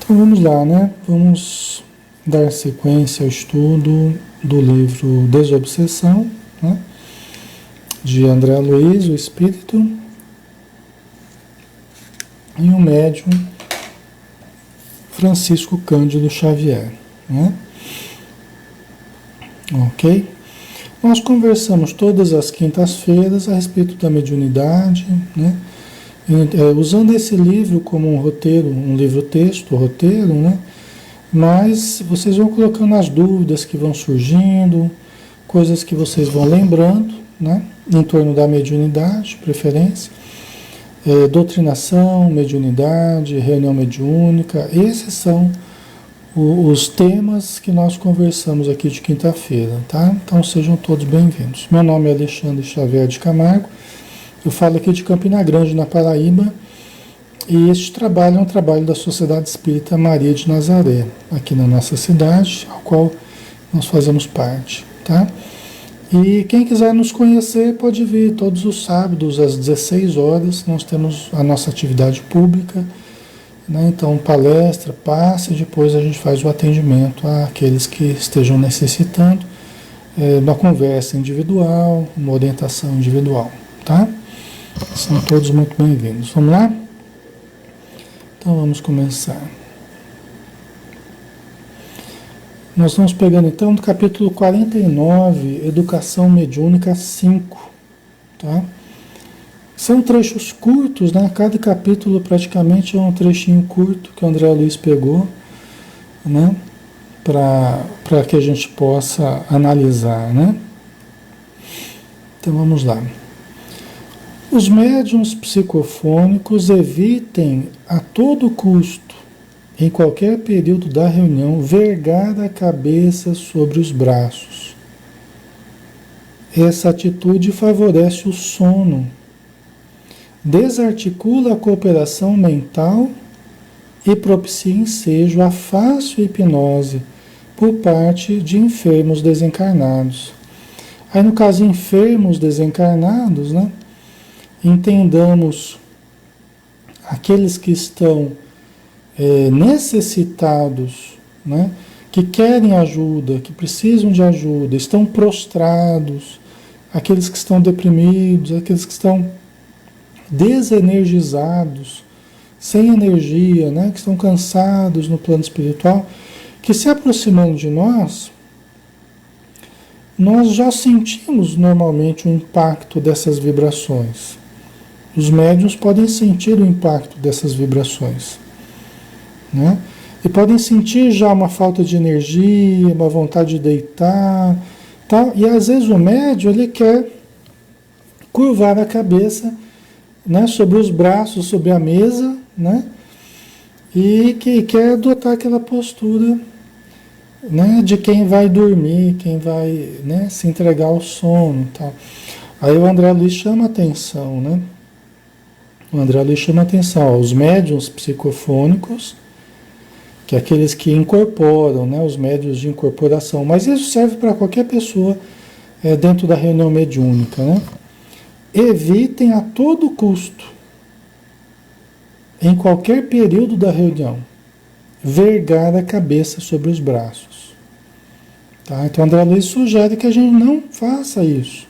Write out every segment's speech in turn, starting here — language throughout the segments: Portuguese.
Então vamos lá, né? Vamos dar sequência ao estudo do livro Desobsessão, né? De André Luiz, o Espírito, e o médium Francisco Cândido Xavier, né? Ok? Nós conversamos todas as quintas-feiras a respeito da mediunidade, né? Usando esse livro como um roteiro, um livro-texto, roteiro, né? Mas vocês vão colocando as dúvidas que vão surgindo, coisas que vocês vão lembrando, né? Em torno da mediunidade, de preferência. Doutrinação, mediunidade, reunião mediúnica, esses são os temas que nós conversamos aqui de quinta-feira, tá? Então sejam todos bem-vindos. Meu nome é Alexandre Xavier de Camargo, eu falo aqui de Campina Grande, na Paraíba, e este trabalho é um trabalho da Sociedade Espírita Maria de Nazaré, aqui na nossa cidade, ao qual nós fazemos parte, tá? E quem quiser nos conhecer pode vir todos os sábados às 16 horas, nós temos a nossa atividade pública, né? Então palestra, passe, e depois a gente faz o atendimento àqueles que estejam necessitando, uma conversa individual, uma orientação individual, tá? São todos muito bem-vindos. Vamos lá? Então vamos começar. Nós vamos pegando então do capítulo 49, Educação Mediúnica 5, tá? São trechos curtos, né? Cada capítulo praticamente é um trechinho curto que o André Luiz pegou, né? Para que a gente possa analisar, né? Então vamos lá. Os médiuns psicofônicos evitem a todo custo, em qualquer período da reunião, vergar a cabeça sobre os braços. Essa atitude favorece o sono, desarticula a cooperação mental e propicia ensejo à fácil hipnose por parte de enfermos desencarnados. Aí, no caso, enfermos desencarnados, né? Entendamos aqueles que estão necessitados, né? Que querem ajuda, que precisam de ajuda, estão prostrados, aqueles que estão deprimidos, aqueles que estão desenergizados, sem energia, né? Que estão cansados no plano espiritual, que se aproximando de nós já sentimos normalmente o impacto dessas vibrações. Os médiuns podem sentir o impacto dessas vibrações, né? E podem sentir já uma falta de energia, uma vontade de deitar, tal. E às vezes o médium ele quer curvar a cabeça, né, sobre os braços, sobre a mesa, né? E que quer adotar aquela postura, né, de quem vai dormir, quem vai, né, se entregar ao sono, tal. Aí o André Luiz chama a atenção, né? O André Luiz chama a atenção, ó, os médiuns psicofônicos, que é aqueles que incorporam, né, os médiuns de incorporação, mas isso serve para qualquer pessoa dentro da reunião mediúnica, né? Evitem a todo custo, em qualquer período da reunião, vergar a cabeça sobre os braços. Tá? Então André Luiz sugere que a gente não faça isso,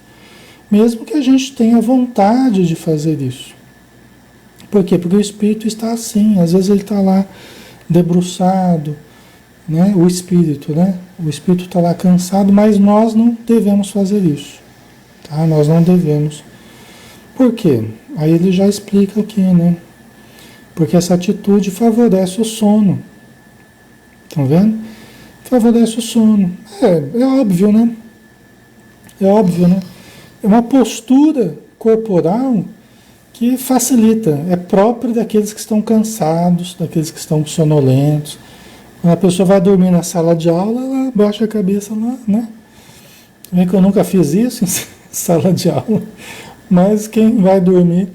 mesmo que a gente tenha vontade de fazer isso. Por quê? Porque o espírito está assim, às vezes ele está lá debruçado, né? O espírito, né? O espírito está lá cansado, mas nós não devemos fazer isso, tá? Nós não devemos. Por quê? Aí ele já explica aqui, né? Porque essa atitude favorece o sono. Estão vendo? Favorece o sono. É óbvio, né? É óbvio, né? É uma postura corporal que facilita, é próprio daqueles que estão cansados, daqueles que estão sonolentos. Quando a pessoa vai dormir na sala de aula, ela baixa a cabeça lá, né? Vê que eu nunca fiz isso em sala de aula, mas quem vai dormir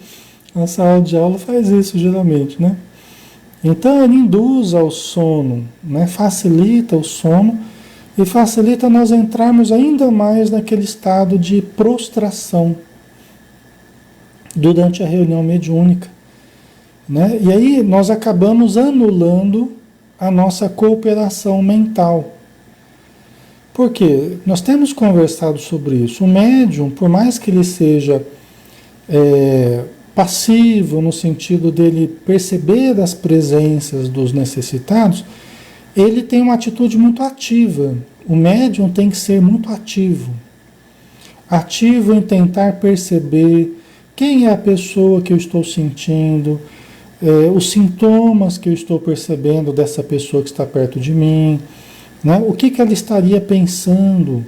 na sala de aula faz isso geralmente, né? Então ele induz ao sono, né? Facilita o sono e facilita nós entrarmos ainda mais naquele estado de prostração durante a reunião mediúnica, né? E aí nós acabamos anulando a nossa cooperação mental. Porque nós temos conversado sobre isso. O médium, por mais que ele seja passivo, no sentido dele perceber as presenças dos necessitados, ele tem uma atitude muito ativa. O médium tem que ser muito ativo. Ativo em tentar perceber quem é a pessoa que eu estou sentindo, os sintomas que eu estou percebendo dessa pessoa que está perto de mim, né? O que ela estaria pensando,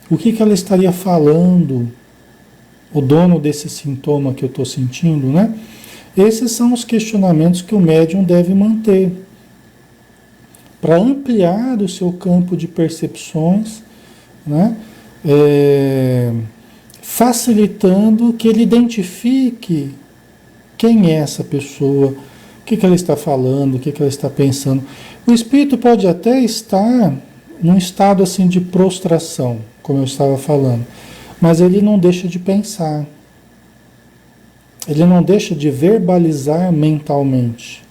o que ela estaria falando, o dono desse sintoma que eu estou sentindo, né? Esses são os questionamentos que o médium deve manter para ampliar o seu campo de percepções, né? Facilitando que ele identifique quem é essa pessoa, o que ela está falando, o que ela está pensando. O espírito pode até estar num estado assim de prostração, como eu estava falando, mas ele não deixa de pensar. Ele não deixa de verbalizar mentalmente.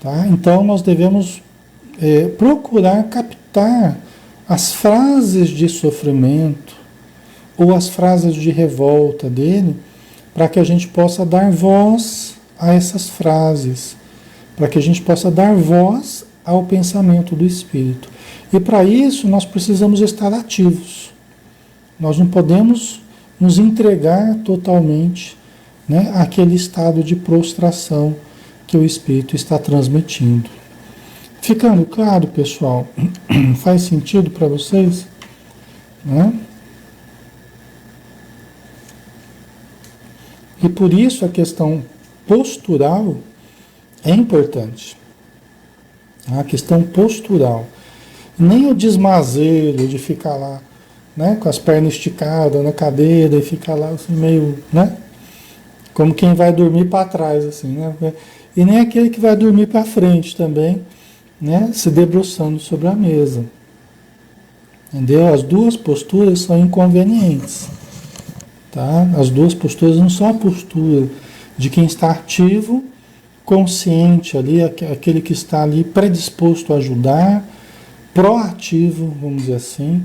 Tá? Então nós devemos procurar captar as frases de sofrimento ou as frases de revolta dele, para que a gente possa dar voz a essas frases, para que a gente possa dar voz ao pensamento do espírito. E para isso nós precisamos estar ativos. Nós não podemos nos entregar totalmente, né, àquele estado de prostração que o espírito está transmitindo. Ficando claro, pessoal? Faz sentido para vocês? Né? E por isso a questão postural é importante. A questão postural. Nem o desmazelo de ficar lá, né, com as pernas esticadas na cadeira e ficar lá assim, meio, né, como quem vai dormir para trás, assim, né? E nem aquele que vai dormir para frente também, né, se debruçando sobre a mesa. Entendeu? As duas posturas são inconvenientes. Tá? As duas posturas não são a postura de quem está ativo, consciente ali, aquele que está ali predisposto a ajudar, proativo, vamos dizer assim,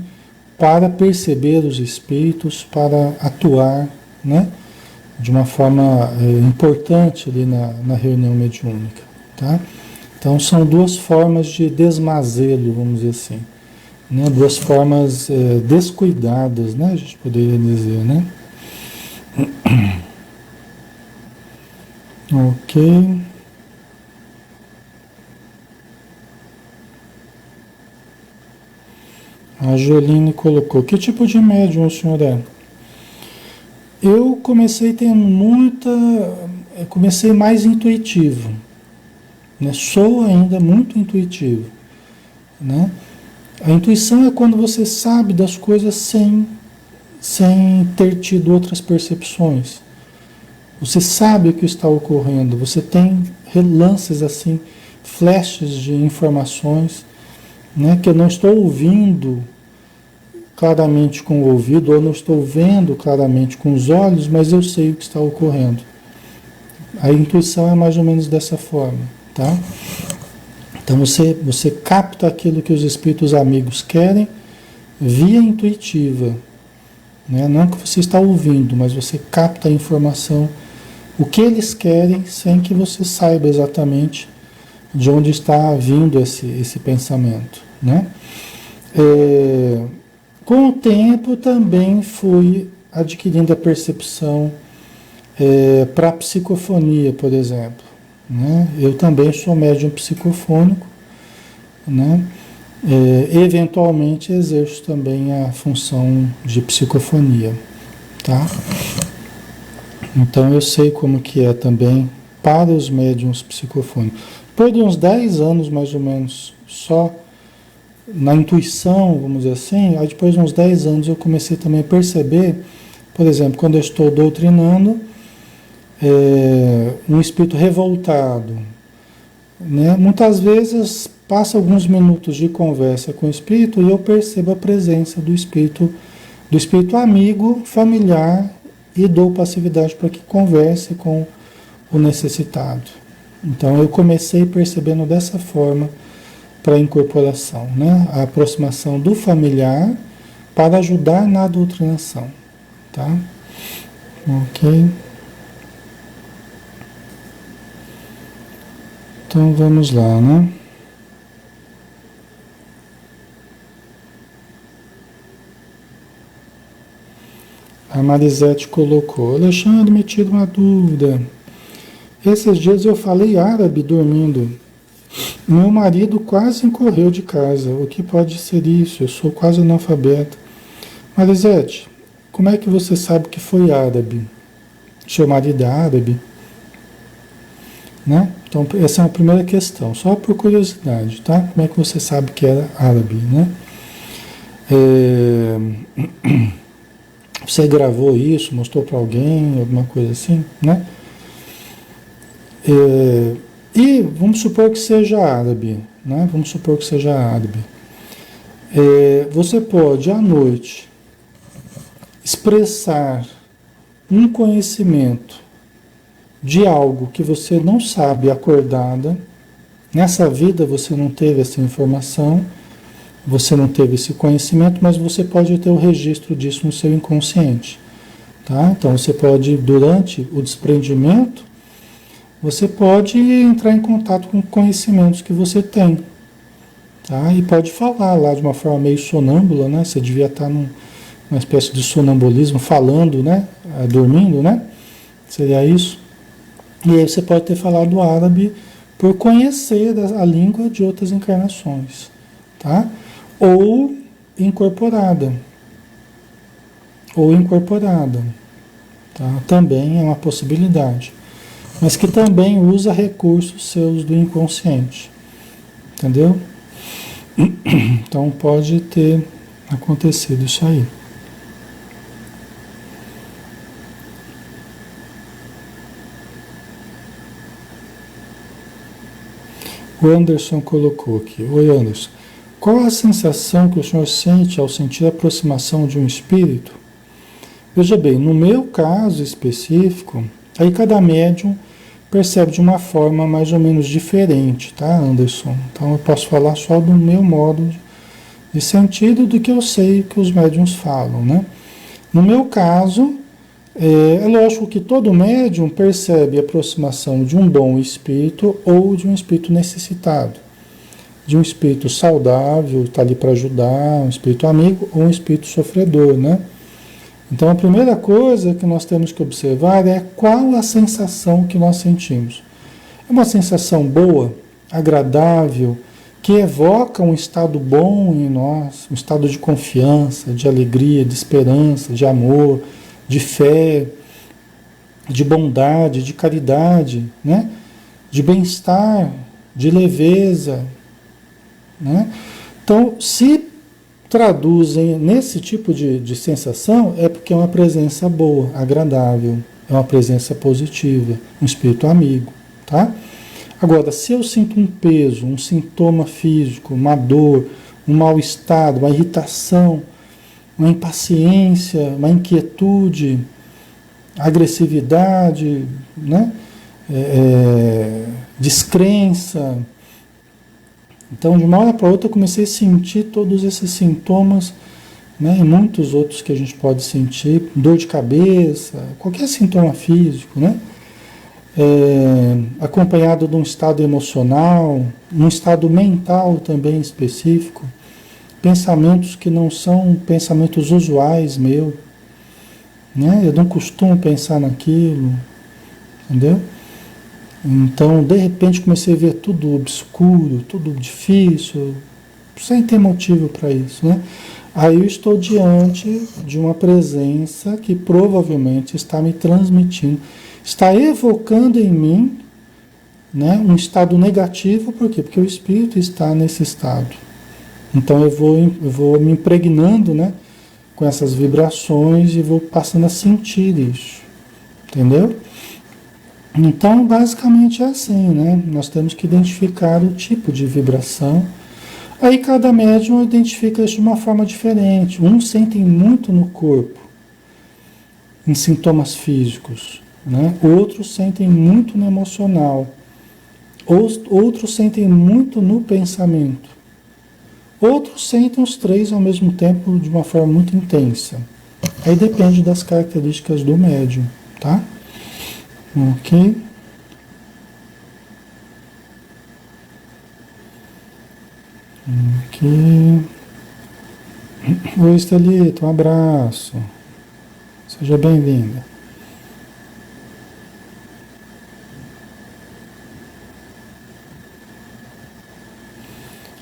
para perceber os espíritos, para atuar, né, de uma forma importante ali na reunião mediúnica. Tá? Então são duas formas de desmazelo, vamos dizer assim, né? Duas formas descuidadas, né? A gente poderia dizer, né? Ok. A Joline colocou: que tipo de médium o senhor é? Eu comecei comecei mais intuitivo, né? Sou ainda muito intuitivo, né? A intuição é quando você sabe das coisas sem ter tido outras percepções. Você sabe o que está ocorrendo, você tem relances assim, flashes de informações, né, que eu não estou ouvindo claramente com o ouvido, ou não estou vendo claramente com os olhos, mas eu sei o que está ocorrendo. A intuição é mais ou menos dessa forma, tá? Então você capta aquilo que os espíritos amigos querem via intuitiva, né? Não que você está ouvindo, mas você capta a informação, o que eles querem, sem que você saiba exatamente de onde está vindo esse pensamento, né? Com o tempo também fui adquirindo a percepção para a psicofonia, por exemplo, né? Eu também sou médium psicofônico, né? Eventualmente exerço também a função de psicofonia, tá? Então eu sei como que é também para os médiuns psicofônicos. Por uns 10 anos mais ou menos só na intuição, vamos dizer assim, aí depois de uns 10 anos eu comecei também a perceber, por exemplo, quando eu estou doutrinando, um espírito revoltado, né? Muitas vezes passa alguns minutos de conversa com o espírito e eu percebo a presença do espírito amigo, familiar, e dou passividade para que converse com o necessitado, Então eu comecei percebendo dessa forma para a incorporação, né? A aproximação do familiar para ajudar na doutrinação, tá? Ok. Então vamos lá, né? A Marisete colocou: Alexandre, me tira uma dúvida. Esses dias eu falei árabe dormindo. Meu marido quase correu de casa. O que pode ser isso? Eu sou quase analfabeta. Marisete, como é que você sabe que foi árabe? Seu marido é árabe? Né? Então, essa é a primeira questão, só por curiosidade, tá? Como é que você sabe que era árabe, né? Você gravou isso, mostrou para alguém, alguma coisa assim, né? E vamos supor que seja árabe, né? Vamos supor que seja árabe. Você pode, à noite, expressar um conhecimento de algo que você não sabe acordada. Nessa vida você não teve essa informação, você não teve esse conhecimento, mas você pode ter o registro disso no seu inconsciente, tá? Então você pode, durante o desprendimento, você pode entrar em contato com conhecimentos que você tem, tá? E pode falar lá de uma forma meio sonâmbula, né? Você devia estar numa espécie de sonambulismo, falando, né? Dormindo, né? Seria isso. E aí você pode ter falado árabe por conhecer a língua de outras encarnações, tá? Ou incorporada. Ou incorporada, tá? Também é uma possibilidade. Mas que também usa recursos seus do inconsciente. Entendeu? Então pode ter acontecido isso aí. O Anderson colocou aqui. Oi, Anderson. Qual a sensação que o senhor sente ao sentir a aproximação de um espírito? Veja bem, no meu caso específico, aí cada médium percebe de uma forma mais ou menos diferente, tá, Anderson? Então eu posso falar só do meu modo de sentido do que eu sei que os médiums falam, né? No meu caso, é lógico que todo médium percebe a aproximação de um bom espírito ou de um espírito necessitado, de um espírito saudável, está ali para ajudar, um espírito amigo ou um espírito sofredor, né? Então a primeira coisa que nós temos que observar é qual a sensação que nós sentimos. É uma sensação boa, agradável, que evoca um estado bom em nós, um estado de confiança, de alegria, de esperança, de amor, de fé, de bondade, de caridade, né? De bem-estar, de leveza, né? Então, se traduzem nesse tipo de sensação, é porque é uma presença boa, agradável, é uma presença positiva, um espírito amigo, tá? Agora, se eu sinto um peso, um sintoma físico, uma dor, um mal-estar, uma irritação, uma impaciência, uma inquietude, agressividade, né? Descrença. Então, de uma hora para outra, eu comecei a sentir todos esses sintomas, né? E muitos outros que a gente pode sentir, dor de cabeça, qualquer sintoma físico, né? Acompanhado de um estado emocional, um estado mental também específico, pensamentos que não são pensamentos usuais meu, né? Eu não costumo pensar naquilo, entendeu? Então, de repente, comecei a ver tudo obscuro, tudo difícil, sem ter motivo para isso, né? Aí eu estou diante de uma presença que provavelmente está me transmitindo, está evocando em mim, né, um estado negativo. Por quê? Porque o espírito está nesse estado. Então eu vou me impregnando, né, com essas vibrações e vou passando a sentir isso. Entendeu? Então, basicamente é assim, né? Nós temos que identificar o tipo de vibração. Aí cada médium identifica isso de uma forma diferente. Uns sentem muito no corpo, em sintomas físicos, né? Outros sentem muito no emocional, Outros sentem muito no pensamento. Outros sentem os três ao mesmo tempo de uma forma muito intensa. Aí depende das características do médium, tá? Ok? Ok. Oi, Estelito, um abraço. Seja bem-vinda.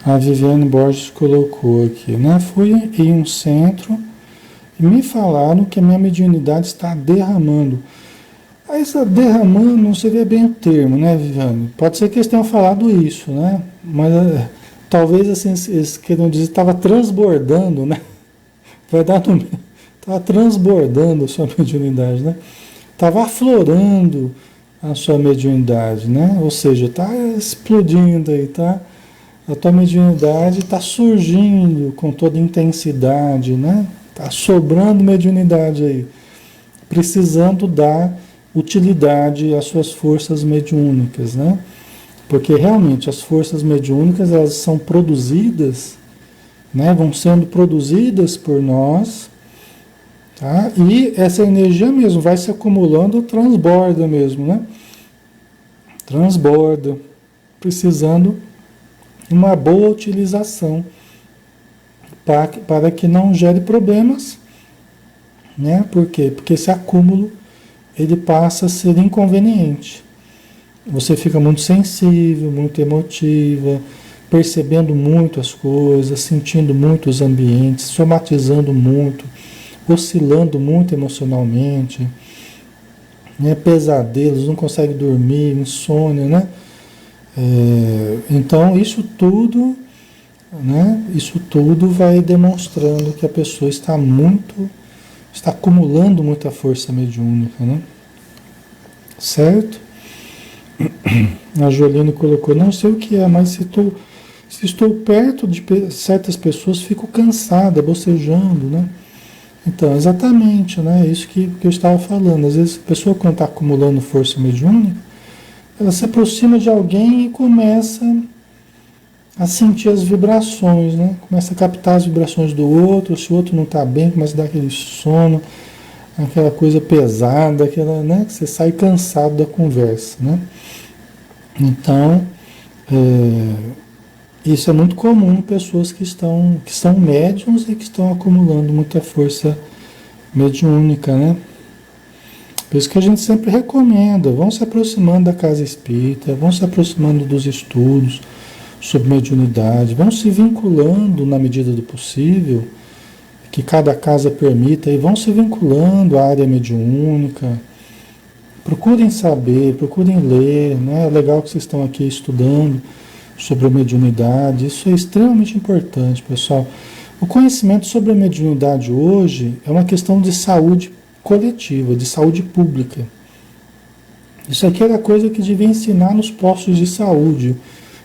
A Viviane Borges colocou aqui, né? Fui em um centro e me falaram que a minha mediunidade está derramando. Aí, essa derramando não seria bem o termo, né, Viviane? Pode ser que eles tenham falado isso, né? Mas talvez assim, eles queiram dizer que estava transbordando, né? Vai dar no. Estava transbordando a sua mediunidade, né? Estava aflorando a sua mediunidade, né? Ou seja, está explodindo aí, tá? A tua mediunidade está surgindo com toda intensidade, né? Está sobrando mediunidade aí, precisando dar utilidade às suas forças mediúnicas, né? Porque realmente as forças mediúnicas elas são produzidas, né? Vão sendo produzidas por nós, tá? E essa energia mesmo vai se acumulando, transborda mesmo, né? Transborda, precisando uma boa utilização para que não gere problemas, né? Por quê? Porque esse acúmulo ele passa a ser inconveniente. Você fica muito sensível, muito emotiva, percebendo muito as coisas, sentindo muito os ambientes, somatizando muito, oscilando muito emocionalmente, né? Pesadelos, não consegue dormir, insônia, né? Então isso tudo, né? Isso tudo vai demonstrando que a pessoa está acumulando muita força mediúnica, né? Certo? A Jolene colocou, não sei o que é, mas se estou perto de certas pessoas, fico cansada, bocejando, né? Então, exatamente, né? Isso que eu estava falando. Às vezes a pessoa, quando está acumulando força mediúnica, ela se aproxima de alguém e começa a sentir as vibrações, né? Começa a captar as vibrações do outro, se o outro não está bem, começa a dar aquele sono, aquela coisa pesada, aquela, né? Que você sai cansado da conversa, né? Então, isso é muito comum em pessoas que são médiums e que estão acumulando muita força mediúnica, né? Por isso que a gente sempre recomenda, vão se aproximando da casa espírita, vão se aproximando dos estudos sobre mediunidade, vão se vinculando na medida do possível, que cada casa permita, e vão se vinculando à área mediúnica. Procurem saber, procurem ler, né? É legal que vocês estão aqui estudando sobre a mediunidade, isso é extremamente importante, pessoal. O conhecimento sobre a mediunidade hoje é uma questão de saúde coletiva, de saúde pública. Isso aqui era coisa que devia ensinar nos postos de saúde.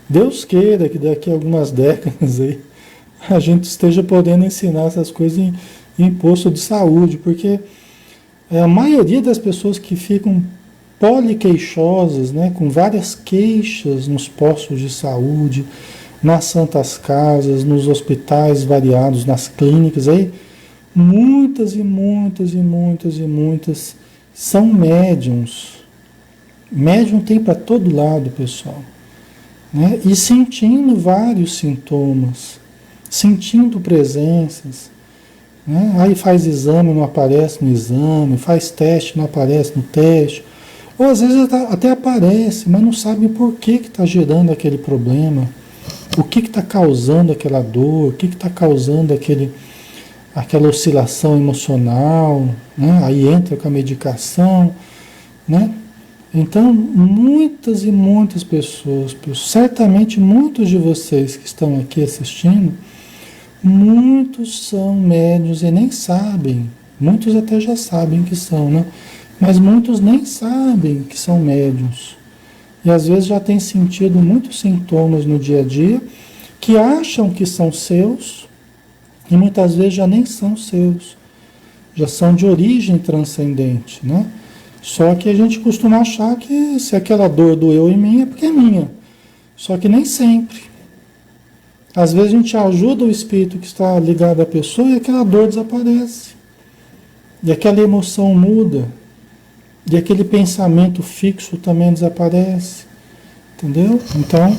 Deus queira que daqui a algumas décadas aí a gente esteja podendo ensinar essas coisas em posto de saúde, porque a maioria das pessoas que ficam poliqueixosas, né, com várias queixas nos postos de saúde, nas santas casas, nos hospitais variados, nas clínicas, aí, muitas e muitas e muitas e muitas são médiums. Médium tem para todo lado, pessoal, né? E sentindo vários sintomas, sentindo presenças, né? Aí faz exame, não aparece no exame, faz teste, não aparece no teste, ou às vezes até aparece, mas não sabe por que está gerando aquele problema, o que está causando aquela dor, o que está causando aquela oscilação emocional, né? Aí entra com a medicação, né? Então, muitas e muitas pessoas, certamente muitos de vocês que estão aqui assistindo, muitos são médiuns e nem sabem, muitos até já sabem que são, né? Mas muitos nem sabem que são médiuns. E às vezes já têm sentido muitos sintomas no dia a dia que acham que são seus e muitas vezes já nem são seus. Já são de origem transcendente, né? Só que a gente costuma achar que se aquela dor doeu em mim é porque é minha. Só que nem sempre. Às vezes a gente ajuda o espírito que está ligado à pessoa e aquela dor desaparece. E aquela emoção muda. E aquele pensamento fixo também desaparece. Entendeu? Então,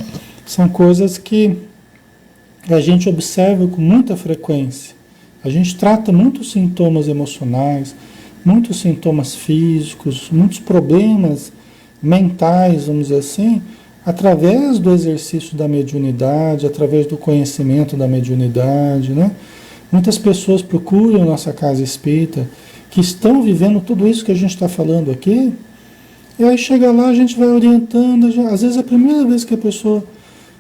são coisas que a gente observa com muita frequência. A gente trata muitos sintomas emocionais, muitos sintomas físicos, muitos problemas mentais, vamos dizer assim, através do exercício da mediunidade, através do conhecimento da mediunidade, né? Muitas pessoas procuram nossa casa espírita que estão vivendo tudo isso que a gente está falando aqui, e aí chega lá, a gente vai orientando, às vezes a primeira vez que a pessoa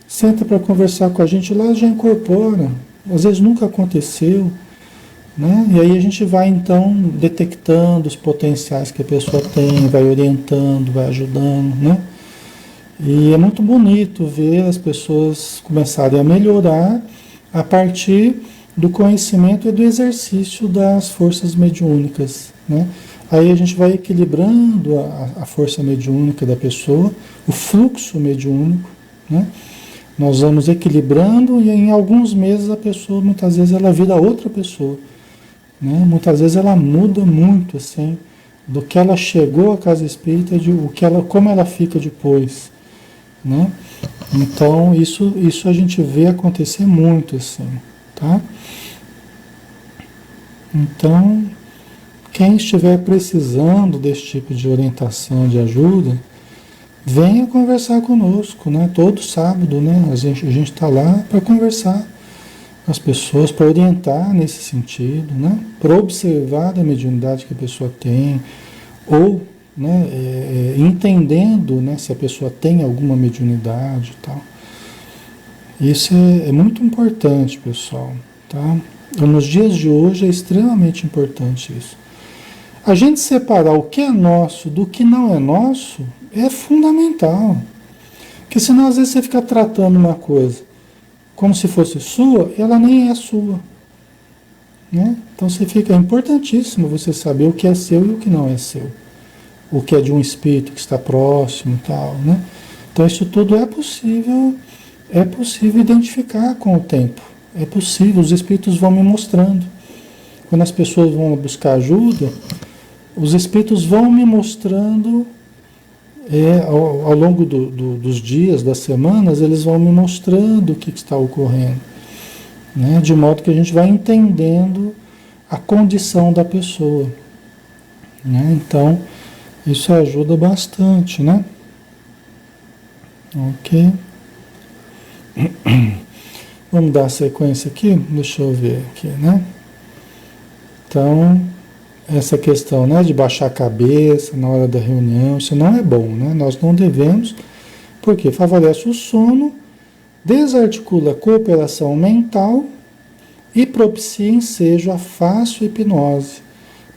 senta para conversar com a gente lá, já incorpora, às vezes nunca aconteceu, né? E aí a gente vai então detectando os potenciais que a pessoa tem, vai orientando, vai ajudando, né? E é muito bonito ver as pessoas começarem a melhorar a partir do conhecimento e do exercício das forças mediúnicas, né? Aí a gente vai equilibrando a força mediúnica da pessoa, o fluxo mediúnico, né? Nós vamos equilibrando e em alguns meses a pessoa, muitas vezes, ela vira outra pessoa, né? Muitas vezes ela muda muito, assim, do que ela chegou à casa espírita, como ela fica depois, né? Então, isso a gente vê acontecer muito, assim, tá? Então, quem estiver precisando desse tipo de orientação, de ajuda, venha conversar conosco, né? Todo sábado, né? A gente está lá para conversar com as pessoas, para orientar nesse sentido, né? Para observar a mediunidade que a pessoa tem, ou, né, entendendo, né, se a pessoa tem alguma mediunidade e tal. Isso é muito importante, pessoal, tá? Nos dias de hoje é extremamente importante isso. A gente separar o que é nosso do que não é nosso é fundamental. Porque senão às vezes você fica tratando uma coisa como se fosse sua e ela nem é sua, né? Então é importantíssimo você saber o que é seu e o que não é seu. O que é de um espírito que está próximo e tal, né? Então isso tudo é possível identificar com o tempo. É possível, os espíritos vão me mostrando. Quando as pessoas vão buscar ajuda, os espíritos vão me mostrando, ao longo dos dias, das semanas, eles vão me mostrando o que está ocorrendo, né? De modo que a gente vai entendendo a condição da pessoa, né? Então, isso ajuda bastante, né? Ok. Vamos dar sequência aqui? Deixa eu ver aqui, né? Então, essa questão, né, de baixar a cabeça na hora da reunião, isso não é bom, né? Nós não devemos, porque favorece o sono, desarticula a cooperação mental e propicia ensejo a fácil hipnose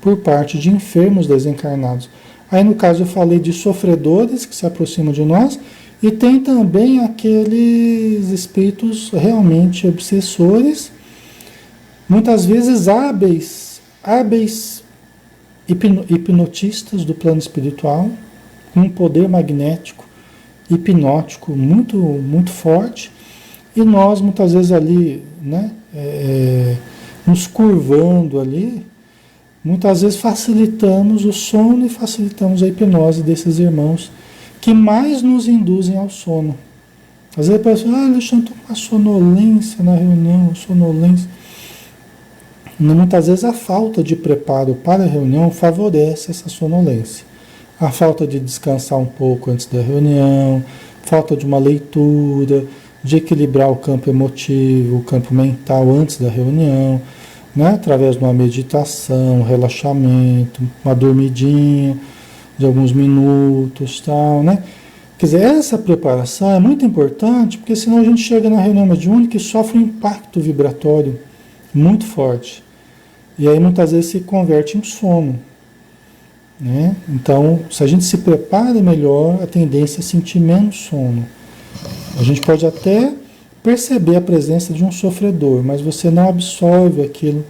por parte de enfermos desencarnados. Aí, no caso, eu falei de sofredores que se aproximam de nós, e tem também aqueles espíritos realmente obsessores, muitas vezes hábeis hipnotistas do plano espiritual, com um poder magnético, hipnótico muito, muito forte, e nós muitas vezes ali, né, nos curvando ali, muitas vezes facilitamos o sono e facilitamos a hipnose desses irmãos que mais nos induzem ao sono. Às vezes a pessoa, Alexandre, estou com uma sonolência na reunião, sonolência. Muitas vezes a falta de preparo para a reunião favorece essa sonolência. A falta de descansar um pouco antes da reunião, falta de uma leitura, de equilibrar o campo emotivo, o campo mental antes da reunião, né? Através de uma meditação, um relaxamento, uma dormidinha de alguns minutos, tal, né? Quer dizer, essa preparação é muito importante, porque senão a gente chega na reunião mediúnica e sofre um impacto vibratório muito forte. E aí muitas vezes se converte em sono, né? Então, se a gente se prepara melhor, a tendência é sentir menos sono. A gente pode até perceber a presença de um sofredor, mas você não absorve aquilo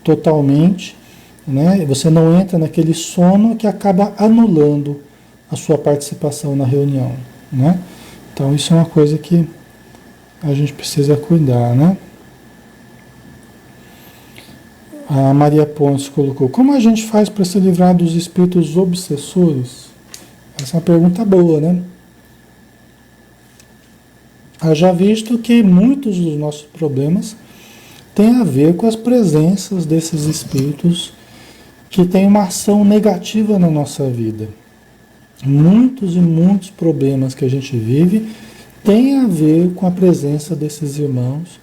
totalmente, né? Você não entra naquele sono que acaba anulando a sua participação na reunião, né? Então isso é uma coisa que a gente precisa cuidar, né? A Maria Pontes colocou: como a gente faz para se livrar dos espíritos obsessores? Essa é uma pergunta boa, né? Haja visto que muitos dos nossos problemas têm a ver com as presenças desses espíritos que têm uma ação negativa na nossa vida. Muitos e muitos problemas que a gente vive têm a ver com a presença desses irmãos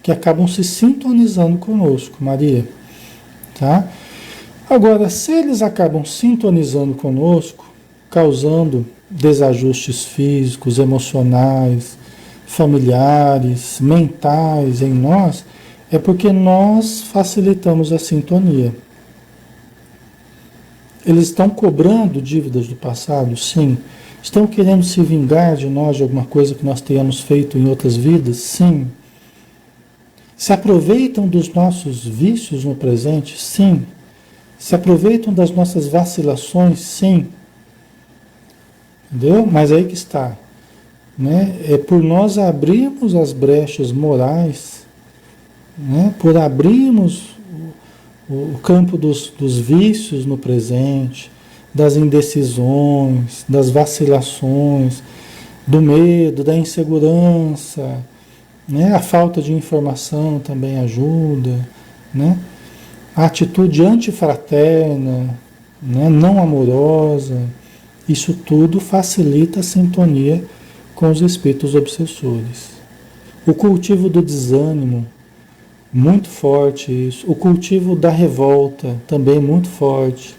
que acabam se sintonizando conosco, Maria. Tá? Agora, se eles acabam sintonizando conosco, causando desajustes físicos, emocionais, familiares, mentais em nós, é porque nós facilitamos a sintonia. Eles estão cobrando dívidas do passado? Sim. Estão querendo se vingar de nós, de alguma coisa que nós tenhamos feito em outras vidas? Sim. Se aproveitam dos nossos vícios no presente? Sim. Se aproveitam das nossas vacilações? Sim. Entendeu? Mas aí que está. Né? É por nós abrirmos as brechas morais, né? Por abrirmos o campo dos vícios no presente, das indecisões, das vacilações, do medo, da insegurança, né? A falta de informação também ajuda, né? A atitude antifraterna, né? Não amorosa, isso tudo facilita a sintonia com os espíritos obsessores. O cultivo do desânimo, muito forte isso. O cultivo da revolta, também muito forte.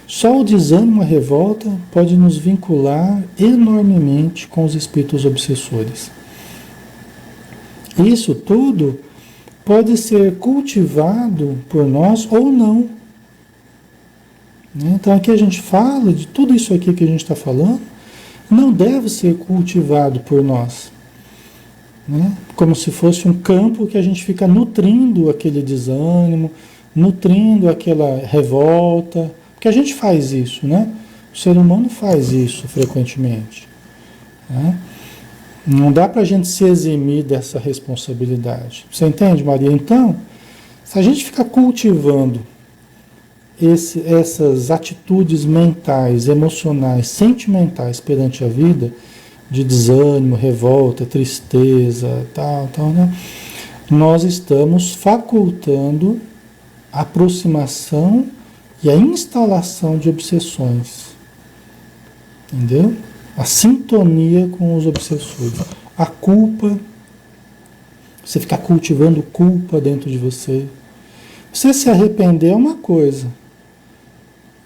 Só o desânimo e a revolta pode nos vincular enormemente com os espíritos obsessores. Isso tudo pode ser cultivado por nós ou não. Então aqui a gente fala de tudo isso aqui que a gente está falando, não deve ser cultivado por nós. Né? Como se fosse um campo que a gente fica nutrindo aquele desânimo, nutrindo aquela revolta, porque a gente faz isso, né? O ser humano faz isso frequentemente. Né? Não dá para a gente se eximir dessa responsabilidade. Você entende, Maria? Então, se a gente ficar cultivando essas atitudes mentais, emocionais, sentimentais perante a vida, de desânimo, revolta, tristeza, tal, né? Nós estamos facultando a aproximação e a instalação de obsessões. Entendeu? A sintonia com os obsessores. A culpa, você ficar cultivando culpa dentro de você. Você se arrepender é uma coisa.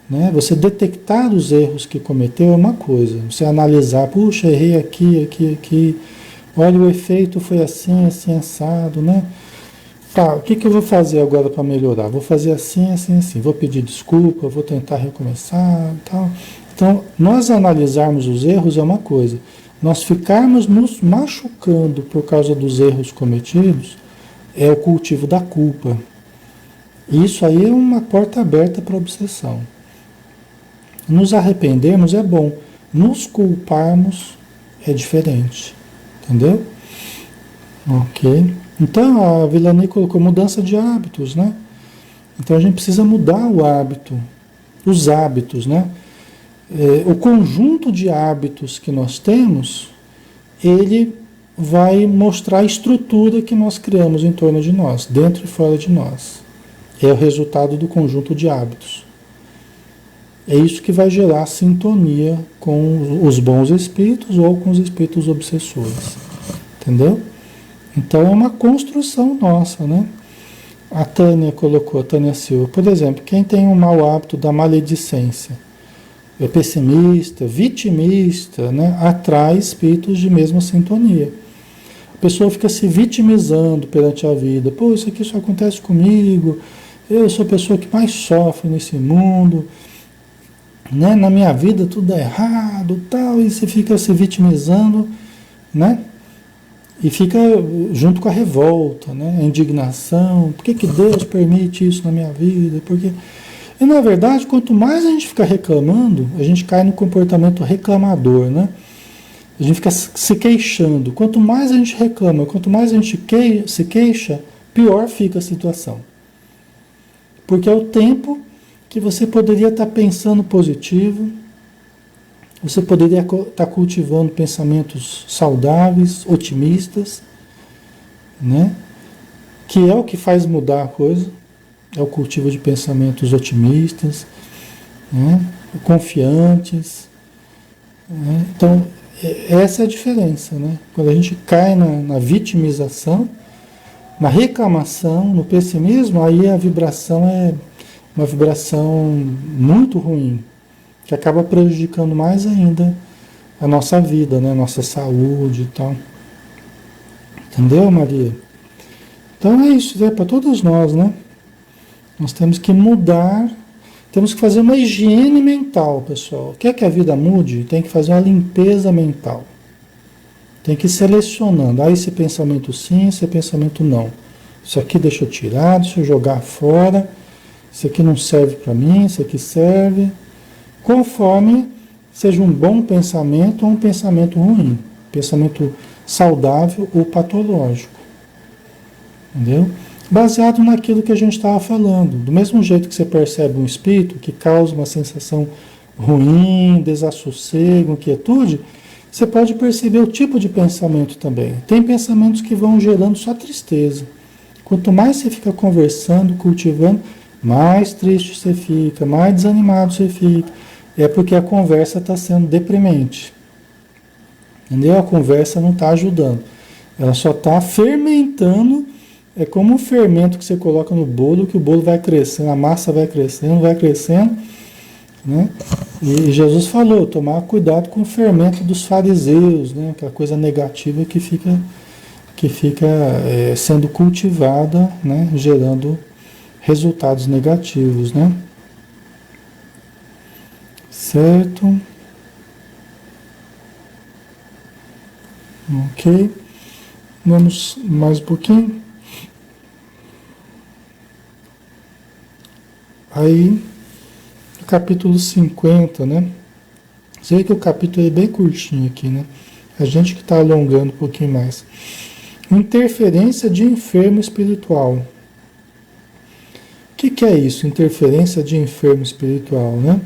Né? Você detectar os erros que cometeu é uma coisa. Você analisar, puxa, errei aqui. Olha, o efeito foi assim, assado, né? Tá, o que eu vou fazer agora para melhorar? Vou fazer assim. Vou pedir desculpa, vou tentar recomeçar, tal. Então, nós analisarmos os erros é uma coisa. Nós ficarmos nos machucando por causa dos erros cometidos é o cultivo da culpa. Isso aí é uma porta aberta para a obsessão. Nos arrependermos é bom, nos culparmos é diferente, entendeu? Ok. Então a Vilani colocou mudança de hábitos, né? Então a gente precisa mudar o hábito, os hábitos, né? O conjunto de hábitos que nós temos, ele vai mostrar a estrutura que nós criamos em torno de nós, dentro e fora de nós. É o resultado do conjunto de hábitos. É isso que vai gerar sintonia com os bons espíritos ou com os espíritos obsessores. Entendeu? Então é uma construção nossa, né? A Tânia colocou, a Tânia Silva, por exemplo, quem tem um mau hábito da maledicência, é pessimista, vitimista, né? Atrai espíritos de mesma sintonia. A pessoa fica se vitimizando perante a vida. Pô, isso aqui só acontece comigo, eu sou a pessoa que mais sofre nesse mundo, né? Na minha vida tudo é errado, tal, e você fica se vitimizando, né? E fica junto com a revolta, né? A indignação. Por que Deus permite isso na minha vida? Porque... E na verdade, quanto mais a gente fica reclamando, a gente cai no comportamento reclamador, né? A gente fica se queixando. Quanto mais a gente reclama, quanto mais a gente se queixa, pior fica a situação. Porque é o tempo que você poderia estar pensando positivo, você poderia estar cultivando pensamentos saudáveis, otimistas, né? Que é o que faz mudar a coisa, é o cultivo de pensamentos otimistas, né? Confiantes, né? Então, essa é a diferença, né? Quando a gente cai na vitimização, na reclamação, no pessimismo, aí a vibração é uma vibração muito ruim, que acaba prejudicando mais ainda a nossa vida, né? A nossa saúde e tal. Entendeu, Maria? Então é isso, é para todos nós, né? Nós temos que mudar, temos que fazer uma higiene mental, pessoal. Quer que a vida mude? Tem que fazer uma limpeza mental. Tem que ir selecionando. Esse pensamento sim, esse pensamento não. Isso aqui deixa eu tirar, deixa eu jogar fora. Isso aqui não serve para mim, isso aqui serve. Conforme seja um bom pensamento ou um pensamento ruim. Pensamento saudável ou patológico. Entendeu? Baseado naquilo que a gente estava falando. Do mesmo jeito que você percebe um espírito que causa uma sensação ruim, desassossego, inquietude, você pode perceber o tipo de pensamento também. Tem pensamentos que vão gerando só tristeza. Quanto mais você fica conversando, cultivando, mais triste você fica, mais desanimado você fica. É porque a conversa está sendo deprimente. Entendeu? A conversa não está ajudando. Ela só está fermentando. É como um fermento que você coloca no bolo, que o bolo vai crescendo, a massa vai crescendo, né? E Jesus falou, tomar cuidado com o fermento dos fariseus, né? Aquela coisa negativa que fica sendo cultivada, né? Gerando resultados negativos, né? Certo? Ok. Vamos mais um pouquinho. Aí, o capítulo 50, né? Você vê que o capítulo é bem curtinho aqui, né? A gente que está alongando um pouquinho mais. Interferência de enfermo espiritual. O que é isso? Interferência de enfermo espiritual, né?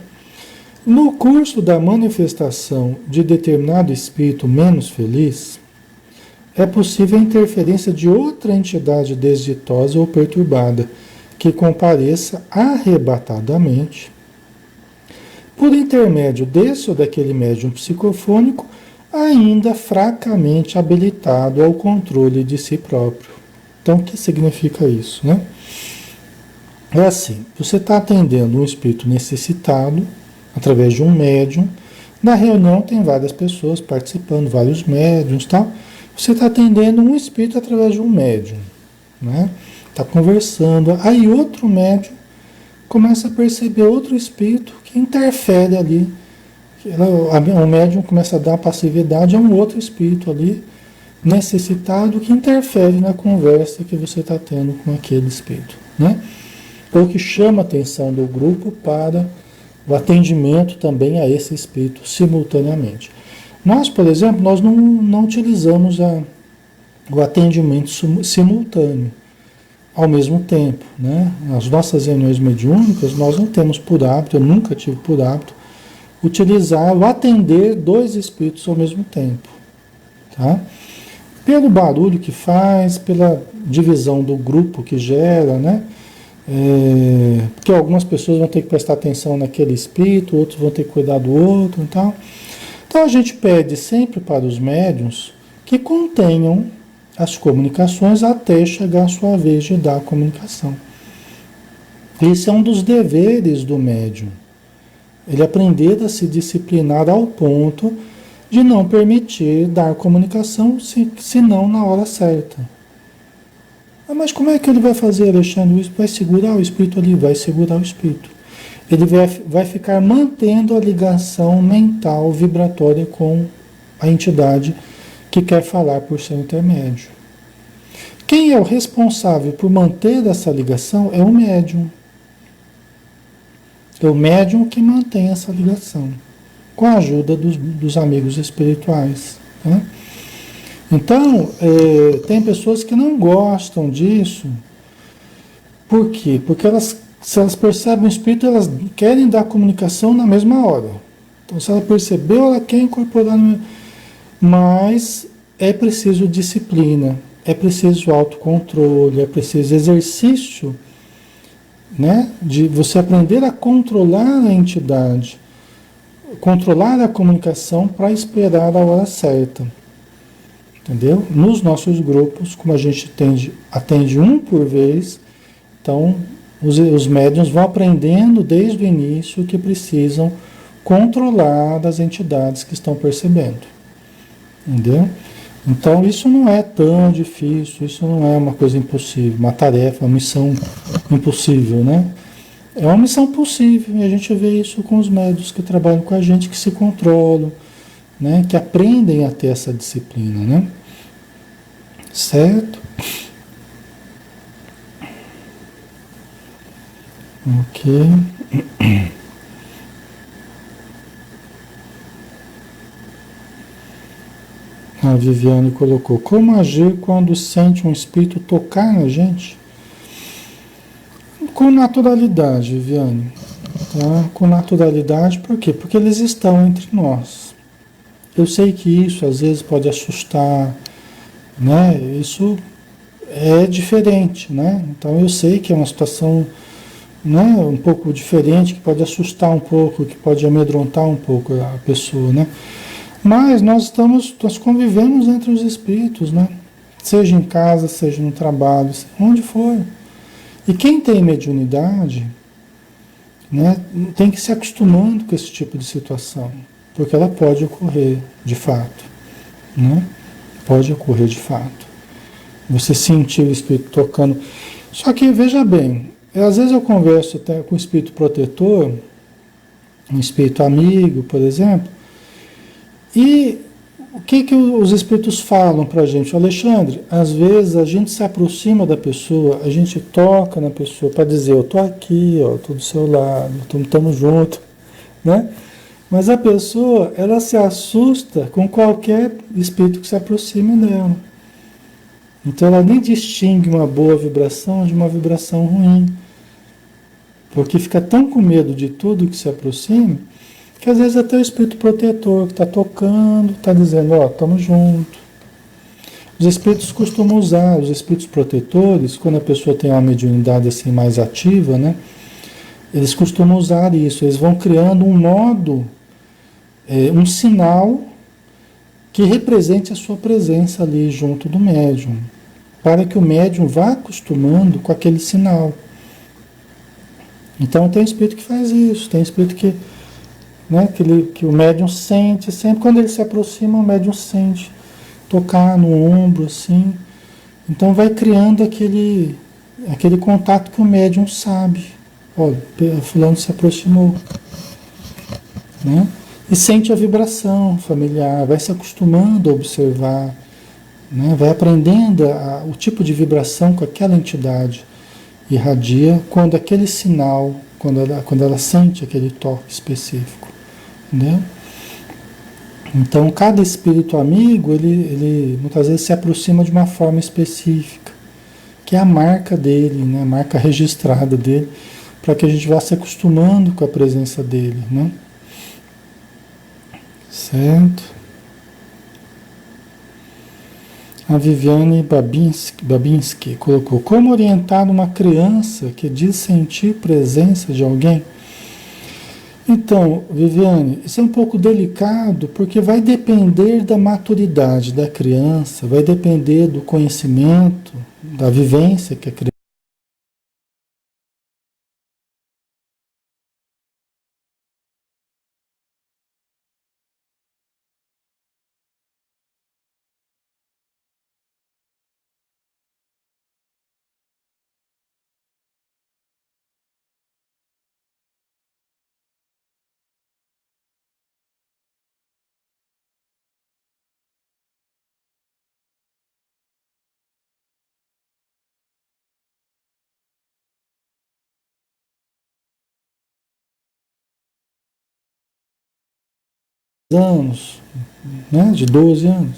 No curso da manifestação de determinado espírito menos feliz, é possível a interferência de outra entidade desditosa ou perturbada, que compareça arrebatadamente, por intermédio desse ou daquele médium psicofônico, ainda fracamente habilitado ao controle de si próprio. Então, o que significa isso, né? É assim, você está atendendo um espírito necessitado, através de um médium. Na reunião tem várias pessoas participando, vários médiums e tal. Você está atendendo um espírito através de um médium, né? Está conversando, aí outro médium começa a perceber outro espírito que interfere ali. O médium começa a dar passividade a um outro espírito ali, necessitado, que interfere na conversa que você está tendo com aquele espírito, né? Ou que chama a atenção do grupo para o atendimento também a esse espírito simultaneamente. Nós, por exemplo, nós não utilizamos o atendimento simultâneo ao mesmo tempo, né? Nas nossas reuniões mediúnicas, nós não temos por hábito, eu nunca tive por hábito, utilizar o atender dois espíritos ao mesmo tempo, tá? Pelo barulho que faz, pela divisão do grupo que gera, né? Porque algumas pessoas vão ter que prestar atenção naquele espírito, outros vão ter que cuidar do outro e tal. Então a gente pede sempre para os médiuns que contenham as comunicações até chegar a sua vez de dar a comunicação. Esse é um dos deveres do médium. Ele aprender a se disciplinar ao ponto de não permitir dar comunicação, senão na hora certa. Mas como é que ele vai fazer, Alexandre? Vai segurar o espírito ali? Vai segurar o espírito. Ele vai ficar mantendo a ligação mental, vibratória com a entidade que quer falar por seu intermédio. Quem é o responsável por manter essa ligação é o médium. É o médium que mantém essa ligação, com a ajuda dos amigos espirituais. Né? Então, tem pessoas que não gostam disso. Por quê? Porque elas, se elas percebem o espírito, elas querem dar comunicação na mesma hora. Então, se ela percebeu, ela quer incorporar. Mas é preciso disciplina, é preciso autocontrole, é preciso exercício, né? De você aprender a controlar a entidade, controlar a comunicação para esperar a hora certa. Entendeu? Nos nossos grupos, como a gente atende um por vez, então os médiuns vão aprendendo desde o início que precisam controlar as entidades que estão percebendo. Entendeu? Então isso não é tão difícil, isso não é uma coisa impossível, uma tarefa, uma missão impossível, né? É uma missão possível e a gente vê isso com os médiuns que trabalham com a gente, que se controlam, né? Que aprendem a ter essa disciplina, né? Certo? Ok. A Viviane colocou: como agir quando sente um espírito tocar na gente? Com naturalidade, Viviane. Tá? Com naturalidade, por quê? Porque eles estão entre nós. Eu sei que isso às vezes pode assustar, né? Isso é diferente, né? Então eu sei que é uma situação, né, um pouco diferente, que pode assustar um pouco, que pode amedrontar um pouco a pessoa, né? Mas nós convivemos entre os espíritos, né? Seja em casa, seja no trabalho, onde for. E quem tem mediunidade, né, tem que se acostumando com esse tipo de situação, porque ela pode ocorrer de fato, né? Pode ocorrer de fato. Você sentir o espírito tocando. Só que veja bem, às vezes eu converso até com o espírito protetor, um espírito amigo, por exemplo, e o que que os espíritos falam para a gente? Alexandre, às vezes a gente se aproxima da pessoa, a gente toca na pessoa para dizer, eu tô aqui, ó, tô do seu lado, estamos juntos, né? Mas a pessoa, ela se assusta com qualquer espírito que se aproxime dela. Então ela nem distingue uma boa vibração de uma vibração ruim, porque fica tão com medo de tudo que se aproxime, que às vezes até o espírito protetor que está tocando, está dizendo, ó, estamos juntos. Os espíritos costumam usar, os espíritos protetores, quando a pessoa tem uma mediunidade assim mais ativa, né? Eles costumam usar isso, eles vão criando um modo, um sinal que represente a sua presença ali junto do médium, para que o médium vá acostumando com aquele sinal. Então tem espírito que faz isso, tem espírito que, né, que o médium sente, sempre quando ele se aproxima, o médium sente tocar no ombro, assim. Então vai criando aquele contato que o médium sabe. Olha, fulano se aproximou, né? E sente a vibração familiar, vai se acostumando a observar, né? Vai aprendendo o tipo de vibração que aquela entidade irradia quando aquele sinal, quando ela sente aquele toque específico, né? Então, cada espírito amigo, ele muitas vezes se aproxima de uma forma específica, que é a marca dele, né? A marca registrada dele, para que a gente vá se acostumando com a presença dele, né? Certo? A Viviane Babinski colocou: como orientar uma criança que diz sentir presença de alguém? Então, Viviane, isso é um pouco delicado porque vai depender da maturidade da criança, vai depender do conhecimento, da vivência que a criança. Anos, né? De 12 anos,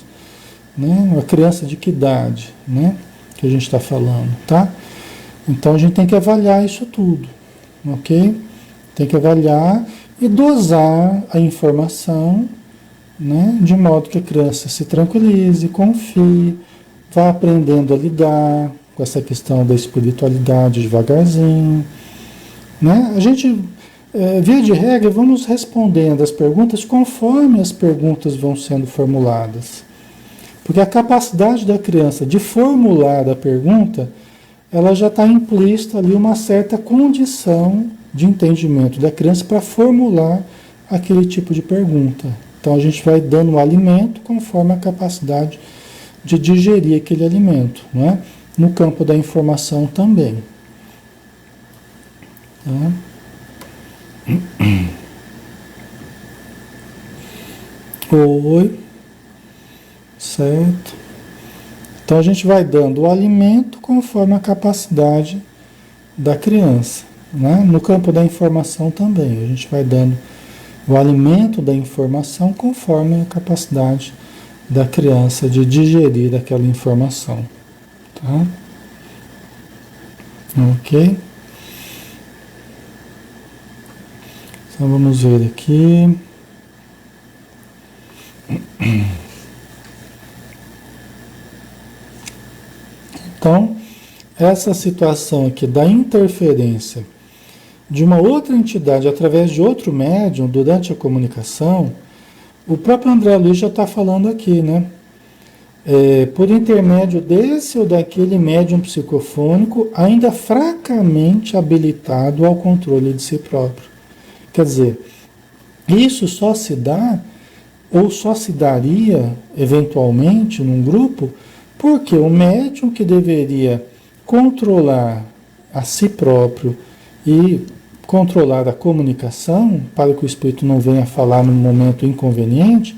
né? Uma criança de que idade, né? Que a gente está falando, tá? Então a gente tem que avaliar isso tudo, ok? Tem que avaliar e dosar a informação, né? De modo que a criança se tranquilize, confie, vá aprendendo a lidar com essa questão da espiritualidade devagarzinho, né? A gente, via de regra, vamos respondendo as perguntas conforme as perguntas vão sendo formuladas. Porque a capacidade da criança de formular a pergunta, ela já está implícita ali uma certa condição de entendimento da criança para formular aquele tipo de pergunta. Então a gente vai dando o alimento conforme a capacidade de digerir aquele alimento, não é? No campo da informação também. Tá? Oi, certo? Então a gente vai dando o alimento conforme a capacidade da criança, né? No campo da informação também, a gente vai dando o alimento da informação conforme a capacidade da criança de digerir aquela informação, tá? Ok? Então vamos ver aqui. Então, essa situação aqui da interferência de uma outra entidade através de outro médium durante a comunicação, o próprio André Luiz já está falando aqui, né? Por intermédio desse ou daquele médium psicofônico ainda fracamente habilitado ao controle de si próprio. Quer dizer, isso só se dá ou só se daria eventualmente num grupo porque o médium que deveria controlar a si próprio e controlar a comunicação, para que o espírito não venha falar num momento inconveniente,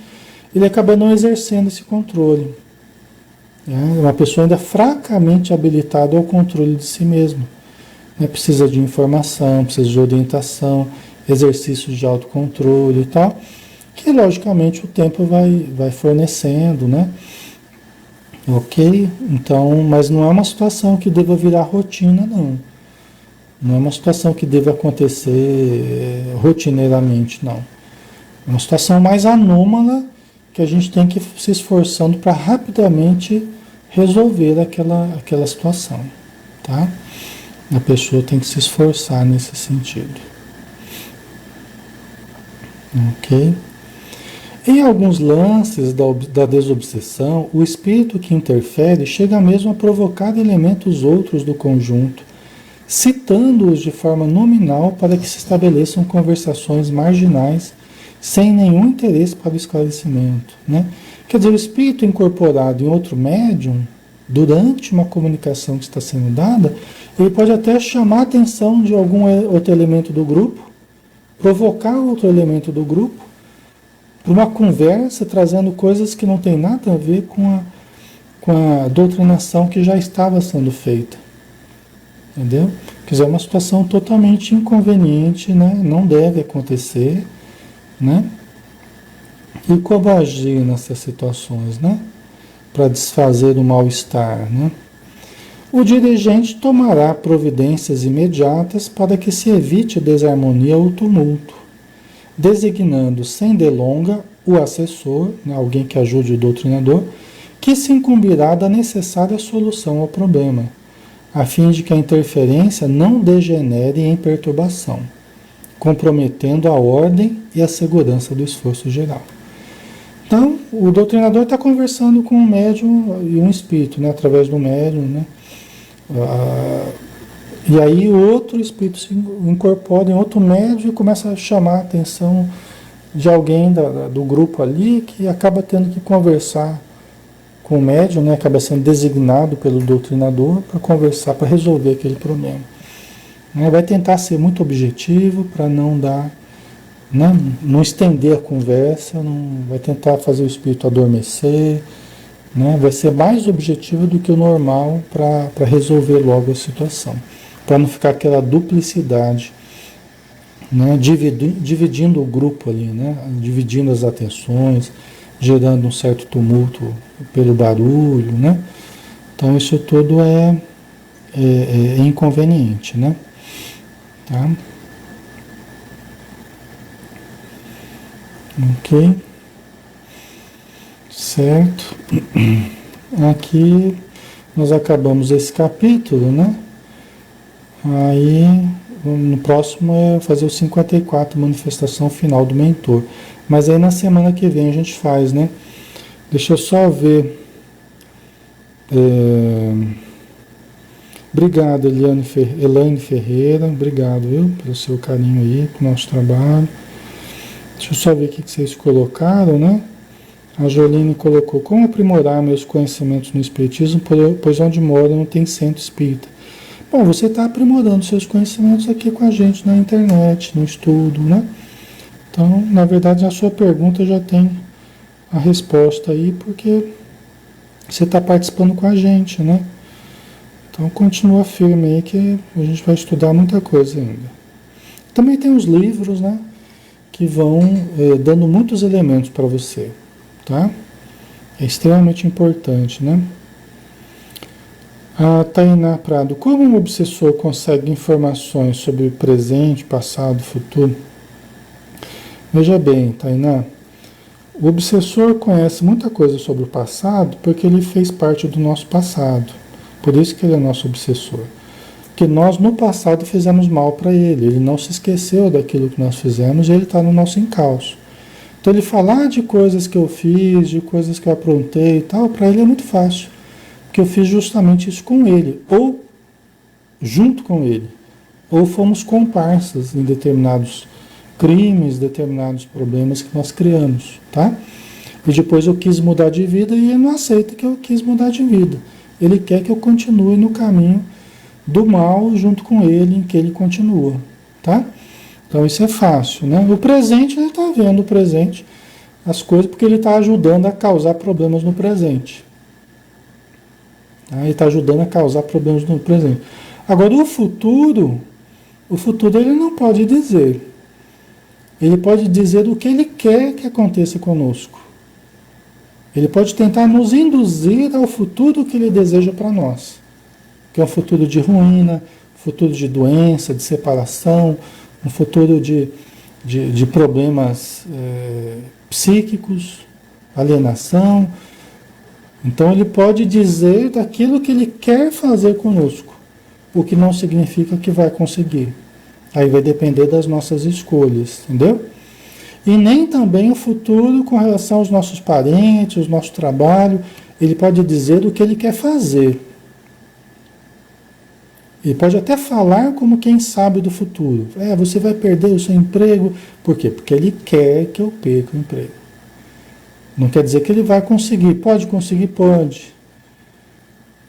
ele acaba não exercendo esse controle. É uma pessoa ainda fracamente habilitada ao controle de si mesmo. Precisa de informação, precisa de orientação, exercícios de autocontrole e tal, que logicamente o tempo vai fornecendo, né? Ok? Então, mas não é uma situação que deva virar rotina, não. Não é uma situação que deva acontecer rotineiramente, não. É uma situação mais anômala que a gente tem que ir se esforçando para rapidamente resolver aquela situação, tá? A pessoa tem que se esforçar nesse sentido. Ok? Em alguns lances da desobsessão, o espírito que interfere chega mesmo a provocar elementos outros do conjunto, citando-os de forma nominal para que se estabeleçam conversações marginais sem nenhum interesse para o esclarecimento, né? Quer dizer, o espírito incorporado em outro médium, durante uma comunicação que está sendo dada, ele pode até chamar a atenção de algum outro elemento do grupo, provocar outro elemento do grupo, para uma conversa trazendo coisas que não tem nada a ver com a doutrinação que já estava sendo feita. Entendeu? Quer dizer, é uma situação totalmente inconveniente, né? Não deve acontecer, né? E como agir nessas situações, né? Para desfazer o mal-estar, né? O dirigente tomará providências imediatas para que se evite a desarmonia ou tumulto, designando sem delonga o assessor, né, alguém que ajude o doutrinador, que se incumbirá da necessária solução ao problema, a fim de que a interferência não degenere em perturbação, comprometendo a ordem e a segurança do esforço geral. Então, o doutrinador está conversando com um médium e um espírito, né, através do médium, né? E aí o outro espírito se incorpora em outro médium e começa a chamar a atenção de alguém do grupo ali que acaba tendo que conversar com o médium, né? Acaba sendo designado pelo doutrinador para conversar, para resolver aquele problema. Vai tentar ser muito objetivo para não dar, né? Não estender a conversa, não vai tentar fazer o espírito adormecer, né? Vai ser mais objetivo do que o normal para resolver logo a situação, para não ficar aquela duplicidade, né? Dividindo o grupo ali, né? Dividindo as atenções, gerando um certo tumulto pelo barulho, né? Então isso tudo é inconveniente, né? Tá? Ok, certo. Aqui nós acabamos esse capítulo, né? Aí no próximo é fazer o 54, manifestação final do mentor. Mas aí na semana que vem a gente faz, né? Deixa eu só ver. Obrigado, Elaine Ferreira. Obrigado, viu, pelo seu carinho aí, pelo nosso trabalho. Deixa eu só ver o que vocês colocaram, né? A Joline colocou: como aprimorar meus conhecimentos no Espiritismo, pois onde moro não tem centro espírita. Bom, você está aprimorando seus conhecimentos aqui com a gente na internet, no estudo, né? Então, na verdade, a sua pergunta já tem a resposta aí, porque você está participando com a gente, né? Então, continua firme aí que a gente vai estudar muita coisa ainda. Também tem os livros, né? Que vão dando muitos elementos para você, tá? É extremamente importante, né? A Tainá Prado: como um obsessor consegue informações sobre o presente, passado, futuro? Veja bem, Tainá, o obsessor conhece muita coisa sobre o passado porque ele fez parte do nosso passado. Por isso que ele é nosso obsessor. Porque nós no passado fizemos mal para ele. Ele não se esqueceu daquilo que nós fizemos e ele está no nosso encalço. Então ele falar de coisas que eu fiz, de coisas que eu aprontei e tal, para ele é muito fácil. Porque eu fiz justamente isso com ele, ou junto com ele, ou fomos comparsas em determinados crimes, determinados problemas que nós criamos, tá? E depois eu quis mudar de vida e ele não aceita que eu quis mudar de vida. Ele quer que eu continue no caminho do mal junto com ele, em que ele continua, tá? Então isso é fácil, né? O presente, ele está vendo o presente, as coisas, porque ele está ajudando a causar problemas no presente. Tá? Ele está ajudando a causar problemas no presente. Agora o futuro ele não pode dizer. Ele pode dizer o que ele quer que aconteça conosco. Ele pode tentar nos induzir ao futuro que ele deseja para nós. Que é um futuro de ruína, futuro de doença, de separação, um futuro de problemas psíquicos, alienação. Então ele pode dizer daquilo que ele quer fazer conosco, o que não significa que vai conseguir. Aí vai depender das nossas escolhas, entendeu? E nem também o futuro com relação aos nossos parentes, o nosso trabalho. Ele pode dizer o que ele quer fazer. Ele pode até falar como quem sabe do futuro. Você vai perder o seu emprego. Por quê? Porque ele quer que eu perca o emprego. Não quer dizer que ele vai conseguir. Pode conseguir? Pode.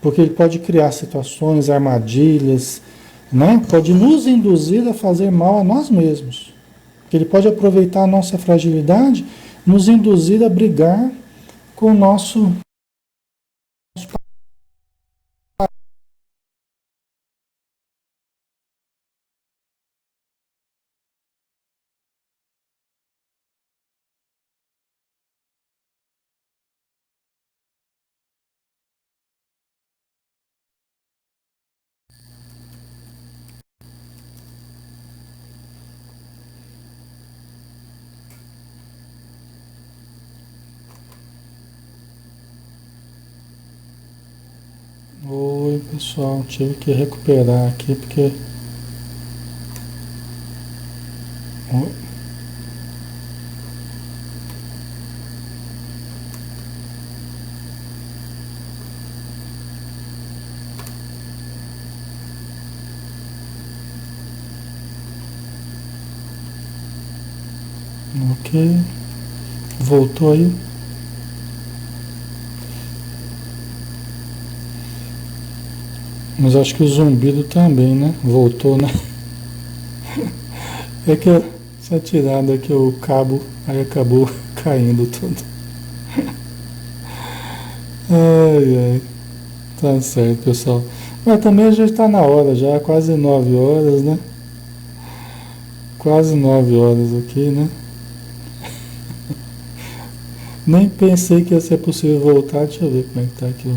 Porque ele pode criar situações, armadilhas, né? Pode nos induzir a fazer mal a nós mesmos. Porque ele pode aproveitar a nossa fragilidade, nos induzir a brigar com o nosso. Oi, pessoal, tive que recuperar aqui porque. Oi. Ok. Voltou aí. Mas acho que o zumbido também, né? Voltou, né? É que eu tinha tirado aqui o cabo, aí acabou caindo tudo. Ai, ai. Tá certo, pessoal. Mas também já está na hora, já quase 9 horas, né? Quase 9 horas aqui, né? Nem pensei que ia ser possível voltar. Deixa eu ver como é que tá aqui.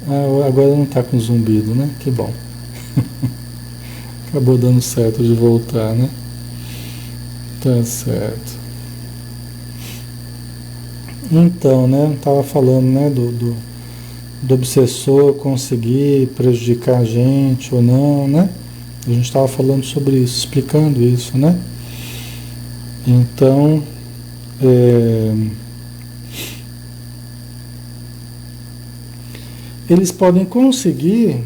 Ah, agora não tá com zumbido, né? Que bom. Acabou dando certo de voltar, né? Tá certo. Então, né? Tava falando, né? Do obsessor conseguir prejudicar a gente ou não, né? A gente estava falando sobre isso, explicando isso, né? Então, eles podem conseguir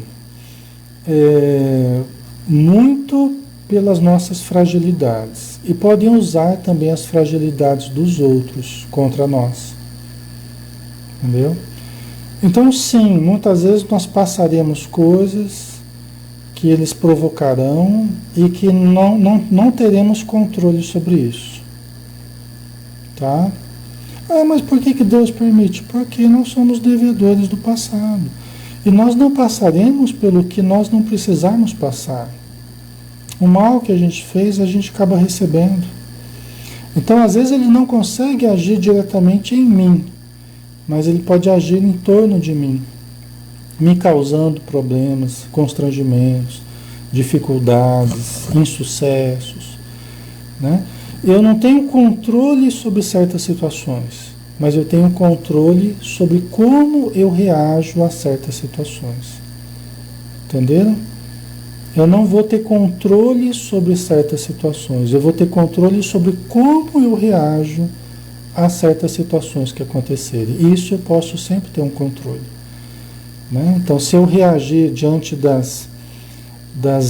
muito pelas nossas fragilidades e podem usar também as fragilidades dos outros contra nós, entendeu? Então, sim, muitas vezes nós passaremos coisas que eles provocarão e que não teremos controle sobre isso, tá? Ah, mas por que Deus permite? Porque nós somos devedores do passado. E nós não passaremos pelo que nós não precisarmos passar. O mal que a gente fez, a gente acaba recebendo. Então, às vezes, ele não consegue agir diretamente em mim, mas ele pode agir em torno de mim, me causando problemas, constrangimentos, dificuldades, insucessos, né? Eu não tenho controle sobre certas situações, mas eu tenho controle sobre como eu reajo a certas situações. Entenderam? Eu não vou ter controle sobre certas situações, eu vou ter controle sobre como eu reajo a certas situações que acontecerem. Isso eu posso sempre ter um controle, né? Então, se eu reagir diante das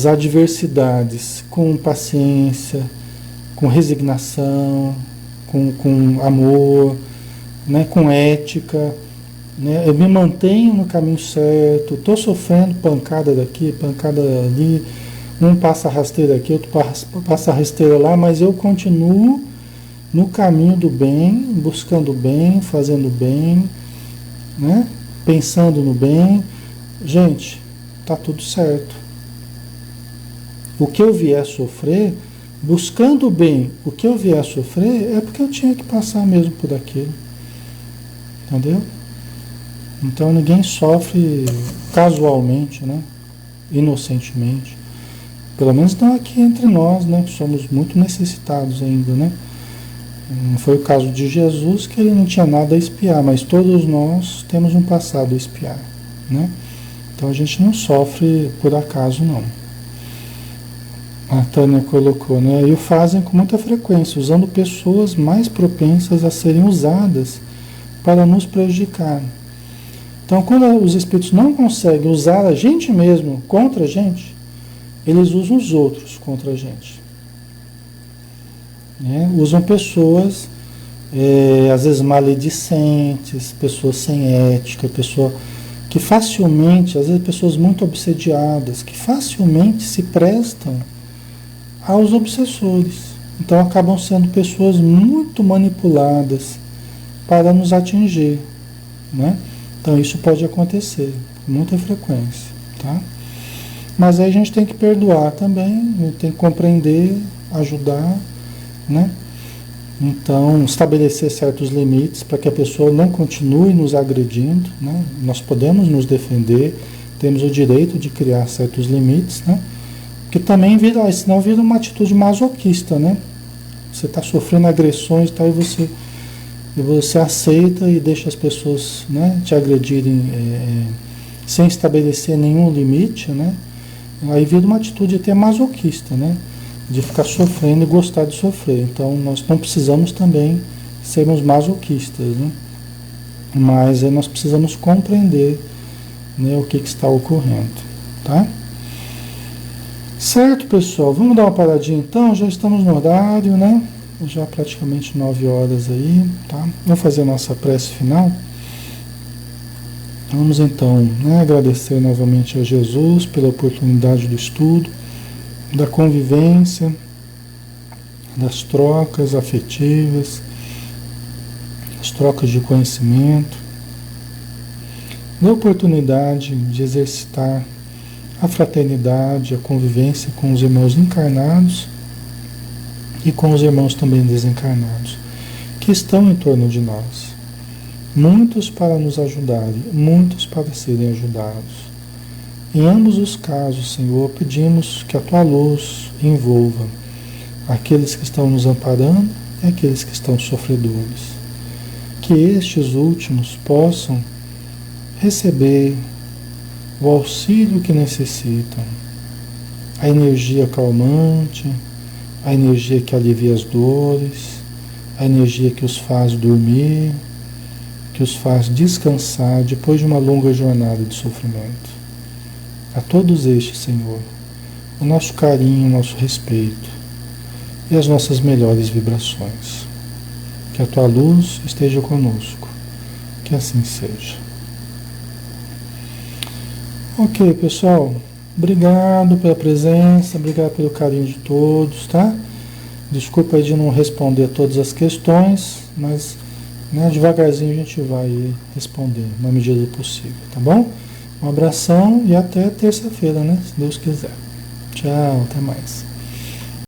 adversidades com paciência, com resignação, com amor, né, com ética, né, eu me mantenho no caminho certo, estou sofrendo pancada daqui, pancada ali, um passa rasteira aqui, outro passa rasteira lá, mas eu continuo no caminho do bem, buscando o bem, fazendo o bem, né, pensando no bem. Gente, está tudo certo. O que eu vier a sofrer, buscando o bem, o que eu vier a sofrer é porque eu tinha que passar mesmo por aquilo. Entendeu? Então ninguém sofre casualmente, né? Inocentemente. Pelo menos não aqui entre nós, né? Que somos muito necessitados ainda, né? Não foi o caso de Jesus, que ele não tinha nada a expiar, mas todos nós temos um passado a expiar, né? Então a gente não sofre por acaso, não. A Tânia colocou, né? E o fazem com muita frequência, usando pessoas mais propensas a serem usadas para nos prejudicar. Então, quando os espíritos não conseguem usar a gente mesmo contra a gente, eles usam os outros contra a gente. Né? Usam pessoas, às vezes maledicentes, pessoas sem ética, pessoa que facilmente, às vezes pessoas muito obsediadas, que facilmente se prestam aos obsessores. Então acabam sendo pessoas muito manipuladas para nos atingir, né? Então isso pode acontecer com muita frequência, tá? Mas aí a gente tem que perdoar também, a gente tem que compreender, ajudar, né? Então estabelecer certos limites para que a pessoa não continue nos agredindo, né? Nós podemos nos defender, temos o direito de criar certos limites, né? Que também vira, senão vira uma atitude masoquista, né? Você está sofrendo agressões, tá, e você aceita e deixa as pessoas, né, te agredirem sem estabelecer nenhum limite, né? Aí vira uma atitude até masoquista, né? De ficar sofrendo e gostar de sofrer. Então nós não precisamos também sermos masoquistas, né? Mas aí nós precisamos compreender, né, o que está ocorrendo, tá? Certo, pessoal, vamos dar uma paradinha então, já estamos no horário, né? Já praticamente 9 horas aí, tá? Vamos fazer a nossa prece final. Vamos então, né, agradecer novamente a Jesus pela oportunidade do estudo, da convivência, das trocas afetivas, as trocas de conhecimento, da oportunidade de exercitar a fraternidade, a convivência com os irmãos encarnados e com os irmãos também desencarnados. que estão em torno de nós. Muitos para nos ajudarem, muitos para serem ajudados. Em ambos os casos, Senhor, pedimos que a tua luz envolva aqueles que estão nos amparando e aqueles que estão sofredores. Que estes últimos possam receber o auxílio que necessitam, a energia calmante, a energia que alivia as dores, a energia que os faz dormir, que os faz descansar depois de uma longa jornada de sofrimento. A todos estes, Senhor, o nosso carinho, o nosso respeito e as nossas melhores vibrações. Que a tua luz esteja conosco. Que assim seja. Ok, pessoal. Obrigado pela presença, obrigado pelo carinho de todos, tá? Desculpa aí de não responder todas as questões, mas devagarzinho a gente vai responder na medida do possível, tá bom? Um abração e até terça-feira, né? Se Deus quiser. Tchau, até mais.